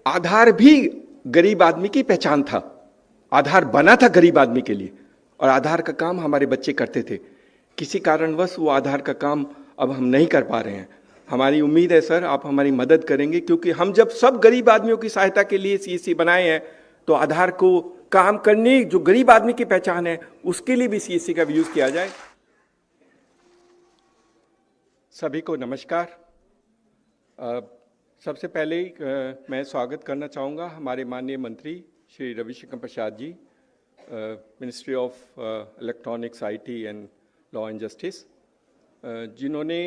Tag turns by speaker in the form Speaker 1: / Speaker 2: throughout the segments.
Speaker 1: आधार भी गरीब आदमी की पहचान था। आधार बना था गरीब आदमी के लिए और आधार का काम हमारे बच्चे करते थे। किसी कारणवश वो आधार का काम अब हम नहीं कर पा रहे हैं। हमारी उम्मीद है सर आप हमारी मदद करेंगे, क्योंकि हम जब सब गरीब आदमियों की सहायता के लिए सीएससी बनाए हैं तो आधार को काम करने जो गरीब आदमी की पहचान है उसके लिए भी सीएससी का यूज किया जाए। सभी को नमस्कार। सबसे पहले मैं स्वागत करना चाहूँगा हमारे माननीय मंत्री Shri Ravishankar Prasad ji, ministry of electronics, IT and law and justice, जिन्होंने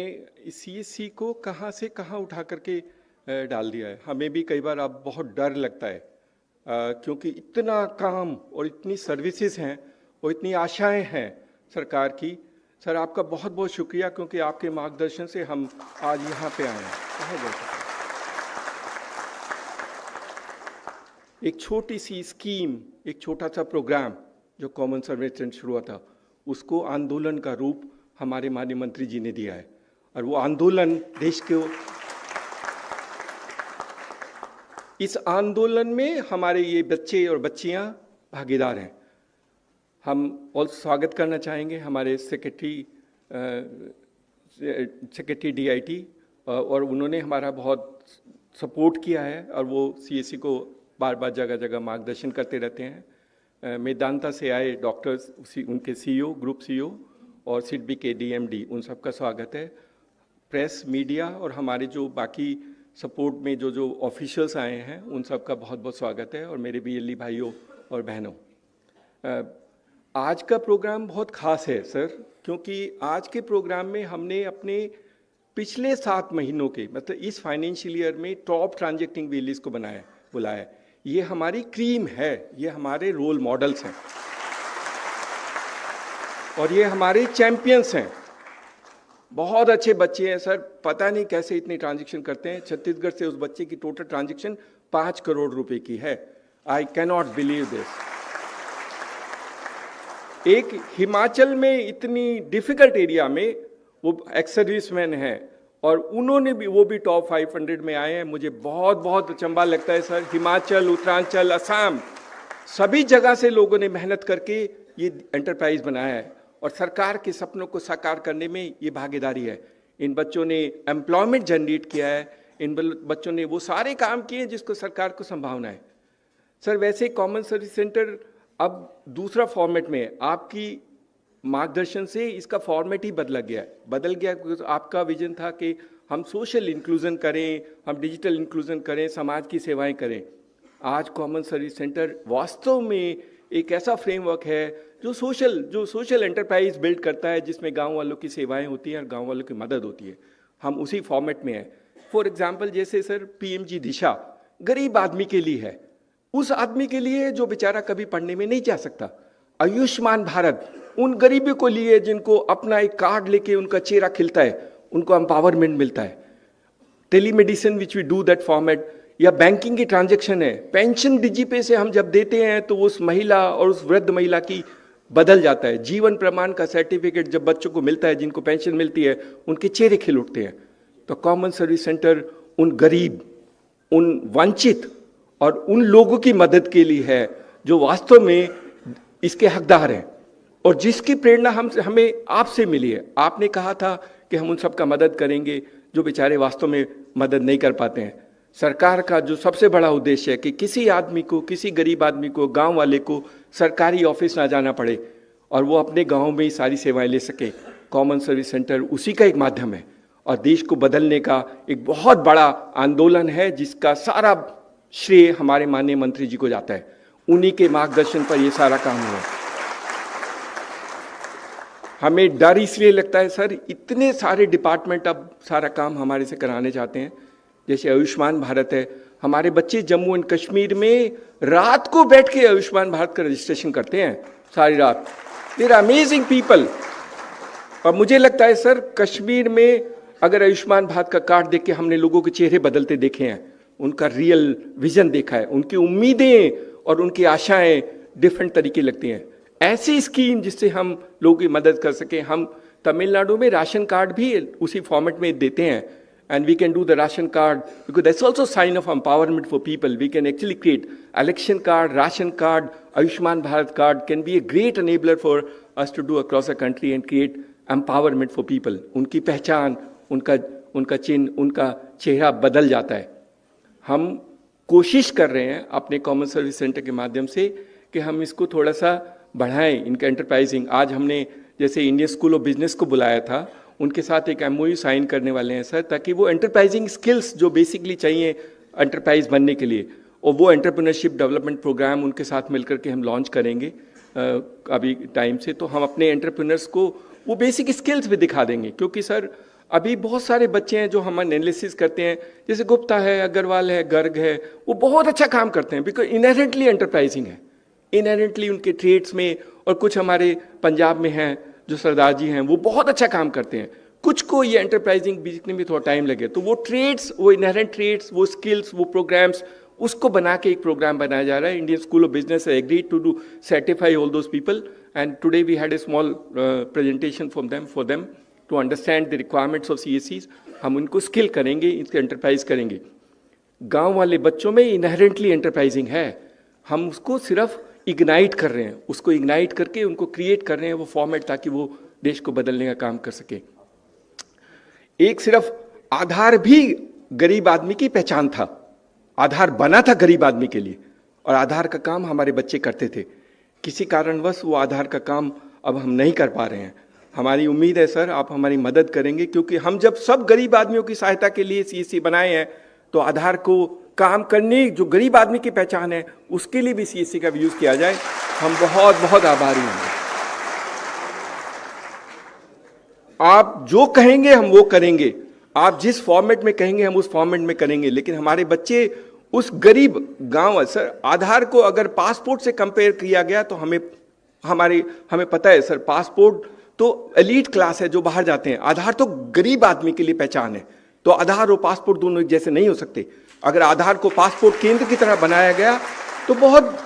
Speaker 1: सीएससी को कहाँ से कहाँ उठा करके डाल दिया है। हमें भी कई बार अब बहुत डर लगता है क्योंकि इतना काम और इतनी सर्विसेज हैं और इतनी आशाएं हैं सरकार की। सर आपका बहुत बहुत शुक्रिया, क्योंकि आपके मार्गदर्शन से हम आज यहाँ पे आए हैं। एक छोटी सी स्कीम, एक छोटा सा प्रोग्राम जो कॉमन सर्विस सेंटर शुरू हुआ था, उसको आंदोलन का रूप हमारे माननीय मंत्री जी ने दिया है। और वो आंदोलन देश के, इस आंदोलन में हमारे ये बच्चे और बच्चियां भागीदार हैं। हम और स्वागत करना चाहेंगे हमारे सेक्रेटरी डीआईटी, और उन्होंने हमारा बहुत सपोर्ट किया है और वो सीएससी को बार बार जगह जगह मार्गदर्शन करते रहते हैं। मेदांता से आए डॉक्टर्स, उनके सीईओ, ग्रुप सीईओ और सिडबी के डीएमडी, उन सबका स्वागत है। प्रेस, मीडिया और हमारे जो बाकी सपोर्ट में जो ऑफिशियल्स आए हैं उन सबका बहुत बहुत स्वागत है। और मेरे बीएलई भाइयों और बहनों, आज का प्रोग्राम बहुत खास है सर, क्योंकि आज के प्रोग्राम में हमने अपने पिछले 7 महीनों के, मतलब इस फाइनेंशियल ईयर में टॉप ट्रांजैक्टिंग विलेज को बुलाया। ये हमारी क्रीम है, ये हमारे रोल मॉडल्स हैं और ये हमारे चैंपियंस हैं। बहुत अच्छे बच्चे हैं सर, पता नहीं कैसे इतने ट्रांजैक्शन करते हैं। छत्तीसगढ़ से उस बच्चे की टोटल ट्रांजैक्शन 5 करोड़ रुपए की है। I cannot believe this. एक हिमाचल में इतनी डिफिकल्ट एरिया में वो एक्स सर्विसमैन है और उन्होंने भी, वो भी टॉप 500 में आए हैं। मुझे बहुत बहुत अचंभा लगता है सर। हिमाचल, उत्तरांचल, असम, सभी जगह से लोगों ने मेहनत करके ये एंटरप्राइज बनाया है और सरकार के सपनों को साकार करने में ये भागीदारी है। इन बच्चों ने एम्प्लॉयमेंट जनरेट किया है, इन बच्चों ने वो सारे काम किए जिसको सरकार को संभावना है। सर वैसे कॉमन सर्विस सेंटर अब दूसरा फॉर्मेट में है। आपकी मार्गदर्शन से इसका फॉर्मेट ही बदल गया क्योंकि आपका विजन था कि हम सोशल इंक्लूजन करें, हम डिजिटल इंक्लूजन करें, समाज की सेवाएं करें। आज कॉमन सर्विस सेंटर वास्तव में एक ऐसा फ्रेमवर्क है जो सोशल एंटरप्राइज बिल्ड करता है, जिसमें गांव वालों की सेवाएं होती हैं और गांव वालों की मदद होती है। हम उसी फॉर्मेट में हैं। फॉर एग्जांपल जैसे सर पीएमजी दिशा गरीब आदमी के लिए है, उस आदमी के लिए जो बेचारा कभी पढ़ने में नहीं जा सकता। आयुष्मान भारत उन गरीबों को लिए जिनको अपना एक कार्ड लेके उनका चेहरा खिलता है, उनको एम्पावरमेंट मिलता है। Telemedicine which we do that format, या बैंकिंग की ट्रांजैक्शन है। पेंशन डीजीपे से हम जब देते हैं तो उस महिला और उस वृद्ध महिला की बदल जाता है। जीवन प्रमाण का सर्टिफिकेट जब बच्चों को मिलता है, जिनको पेंशन मिलती है, उनके चेहरे खिल उठते हैं। तो कॉमन सर्विस सेंटर उन गरीब, उन वंचित और उन लोगों की मदद के लिए है जो वास्तव में इसके हकदार हैं और जिसकी प्रेरणा हमें आपसे मिली है। आपने कहा था कि हम उन सब का मदद करेंगे जो बेचारे वास्तव में मदद नहीं कर पाते हैं। सरकार का जो सबसे बड़ा उद्देश्य है कि किसी आदमी को, किसी गरीब आदमी को, गांव वाले को सरकारी ऑफिस ना जाना पड़े और वो अपने गांव में ही सारी सेवाएं ले सके। कॉमन सर्विस सेंटर उसी का एक माध्यम है और देश को बदलने का एक बहुत बड़ा आंदोलन है, जिसका सारा श्रेय हमारे माननीय मंत्री जी को जाता है। उन्हीं के मार्गदर्शन पर ये सारा काम हुआ। हमें डर इसलिए लगता है सर, इतने सारे डिपार्टमेंट अब सारा काम हमारे से कराने चाहते हैं। जैसे आयुष्मान भारत है, हमारे बच्चे जम्मू एंड कश्मीर में रात को बैठ के आयुष्मान भारत का रजिस्ट्रेशन करते हैं, सारी रात। They're amazing people. और मुझे लगता है सर, कश्मीर में अगर आयुष्मान भारत का कार्ड देख के हमने लोगों के चेहरे बदलते देखे हैं, उनका रियल विजन देखा है, उनकी उम्मीदें और उनकी आशाएं डिफरेंट तरीके लगती हैं। ऐसी स्कीम जिससे हम लोगों की मदद कर सकें। हम तमिलनाडु में राशन कार्ड भी उसी फॉर्मेट में देते हैं। and we can do the ration card, because that's also a sign of empowerment for people. We can actually create election card, ration card, Ayushman Bharat card can be a great enabler for us to do across the country and create empowerment for people. उनकी पहचान, उनका चिन्ह, उनका चेहरा बदल जाता है। हम कोशिश कर रहे हैं अपने कॉमन सर्विस सेंटर के माध्यम से कि हम इसको थोड़ा सा बढ़ाएं, इनका एंटरप्राइजिंग। आज हमने जैसे इंडियन स्कूल ऑफ बिजनेस को बुलाया था, उनके साथ एक MOU साइन करने वाले हैं सर, ताकि वो एंटरप्राइजिंग स्किल्स जो बेसिकली चाहिए एंटरप्राइज बनने के लिए, और वो एंटरप्रेन्योरशिप डेवलपमेंट प्रोग्राम उनके साथ मिलकर के हम लॉन्च करेंगे अभी टाइम से। तो हम अपने एंटरप्रेन्योर्स को वो बेसिक स्किल्स भी दिखा देंगे, क्योंकि सर अभी बहुत सारे बच्चे हैं जो हम एनालिसिस करते हैं, जैसे गुप्ता है, अग्रवाल है, गर्ग है, वो बहुत अच्छा काम करते हैं बिकॉज इनहेरेंटली एंटरप्राइजिंग है, इनहेरेंटली उनके ट्रेड्स में। और कुछ हमारे पंजाब में हैं जो सरदार जी हैं, वो बहुत अच्छा काम करते हैं। कुछ को ये एंटरप्राइजिंग सीखने में थोड़ा टाइम लगे, तो वो ट्रेड्स, वो इनहेरेंट ट्रेड्स, वो स्किल्स, वो प्रोग्राम्स, उसको बना के एक प्रोग्राम बनाया जा रहा है। Indian School of Business agreed to do certify all those people, and today we had a small presentation for them to understand the requirements of CSCs। हम उनको स्किल करेंगे, इसके एंटरप्राइज करेंगे। गांव वाले बच्चों में इनहेरेंटली एंटरप्राइजिंग है, हम उसको सिर्फ इग्नाइट कर रहे हैं, उसको इग्नाइट करके उनको क्रिएट कर रहे हैं वो फॉर्मेट, ताकि वो देश को बदलने का काम कर सके। एक सिर्फ आधार भी गरीब आदमी की पहचान था, आधार बना था गरीब आदमी के लिए, और आधार का काम हमारे बच्चे करते थे। किसी कारणवश वो आधार का काम अब हम नहीं कर पा रहे हैं। हमारी उम्मीद है सर आप हमारी मदद करेंगे, क्योंकि हम जब सब गरीब आदमियों की सहायता के लिए CSC बनाए हैं, तो आधार को काम करने, जो गरीब आदमी की पहचान है, उसके लिए भी CSC का यूज किया जाए। हम बहुत बहुत आभारी हैं। आप जो कहेंगे हम वो करेंगे, आप जिस फॉर्मेट में कहेंगे हम उस फॉर्मेट में करेंगे, लेकिन हमारे बच्चे उस गरीब गांव, सर आधार को अगर पासपोर्ट से कंपेयर किया गया तो हमें पता है सर, पासपोर्ट तो एलीट क्लास है जो बाहर जाते हैं, आधार तो गरीब आदमी के लिए पहचान है। तो आधार और पासपोर्ट दोनों एक जैसे नहीं हो सकते। अगर आधार को पासपोर्ट केंद्र की तरह बनाया गया तो बहुत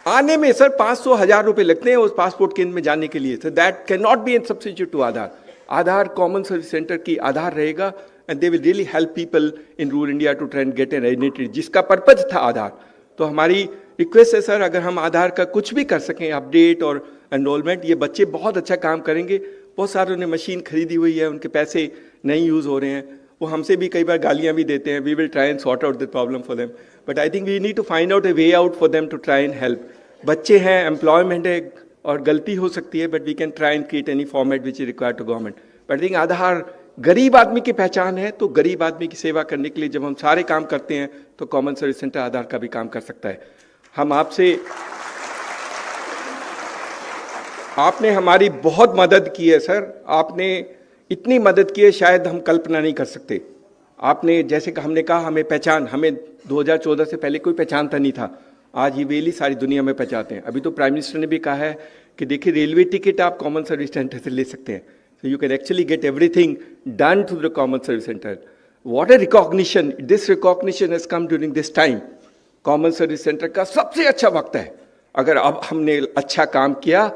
Speaker 1: आने में सर 500-1000 रुपए लगते हैं उस पासपोर्ट केंद्र में जाने के लिए। So that can not be an substitute to Aadhaar. Aadhaar common service centre की आधार रहेगा, and they will really help people in rural India to try and get an identity, जिसका पर्पज था आधार। तो हमारी रिक्वेस्ट है सर, अगर हम आधार का कुछ भी कर सकें, अपडेट और एनरोलमेंट, ये बच्चे बहुत अच्छा काम करेंगे। बहुत सारों ने मशीन खरीदी हुई है, उनके पैसे नहीं यूज हो रहे हैं, वो हमसे भी कई बार गालियां भी देते हैं। We will try and sort out the problem for them, but I think we need to find out a way out for them to try and help. बच्चे हैं, एम्प्लॉयमेंट है, और गलती हो सकती है, but we can try and create any format which is required to government. But I think Aadhaar गरीब आदमी की पहचान है, तो गरीब आदमी की सेवा करने के लिए जब हम सारे काम करते हैं, तो कॉमन सर्विस सेंटर आधार का भी काम कर सकता है। हम आपने हमारी बहुत मदद की है सर, आपने इतनी मदद की है शायद हम कल्पना नहीं कर सकते। आपने जैसे कि हमने कहा, हमें 2014 से पहले कोई पहचानता नहीं था, आज ये वेली सारी दुनिया में पहचानते हैं। अभी तो प्राइम मिनिस्टर ने भी कहा है कि देखिए रेलवे टिकट आप कॉमन सर्विस सेंटर से ले सकते हैं, so you can actually get everything done through the common service center. What a recognition! This recognition has come during this time. Common service centre का सबसे अच्छा वक्त है। अगर अब हमने अच्छा काम किया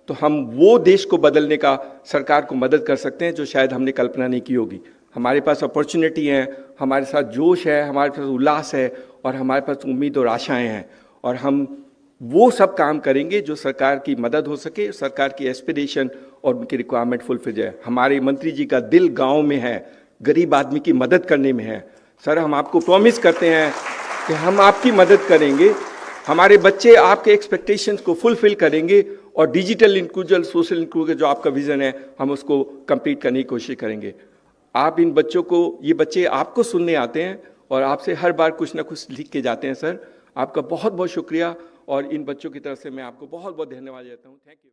Speaker 1: तो हम वो देश को बदलने का, सरकार को मदद कर सकते हैं जो शायद हमने कल्पना नहीं की होगी। हमारे पास अपॉर्चुनिटी है, हमारे साथ जोश है, हमारे पास उल्लास है, और हमारे पास उम्मीद और आशाएं हैं, और हम वो सब काम करेंगे जो सरकार की मदद हो सके, सरकार की एस्पिरेशन और उनकी रिक्वायरमेंट फुलफिल जाए। हमारे मंत्री जी का दिल गांव में है, गरीब आदमी की मदद करने में है। सर हम आपको प्रॉमिस करते हैं कि हम आपकी मदद करेंगे, हमारे बच्चे आपके एक्सपेक्टेशंस को फुलफिल करेंगे, और डिजिटल इंक्लूजन, सोशल इंक्लूजन जो आपका विजन है, हम उसको कंप्लीट करने की कोशिश करेंगे। आप इन बच्चों को, ये बच्चे आपको सुनने आते हैं और आपसे हर बार कुछ ना कुछ लिख के जाते हैं। सर आपका बहुत बहुत शुक्रिया, और इन बच्चों की तरफ से मैं आपको बहुत बहुत धन्यवाद देता हूँ। Thank you.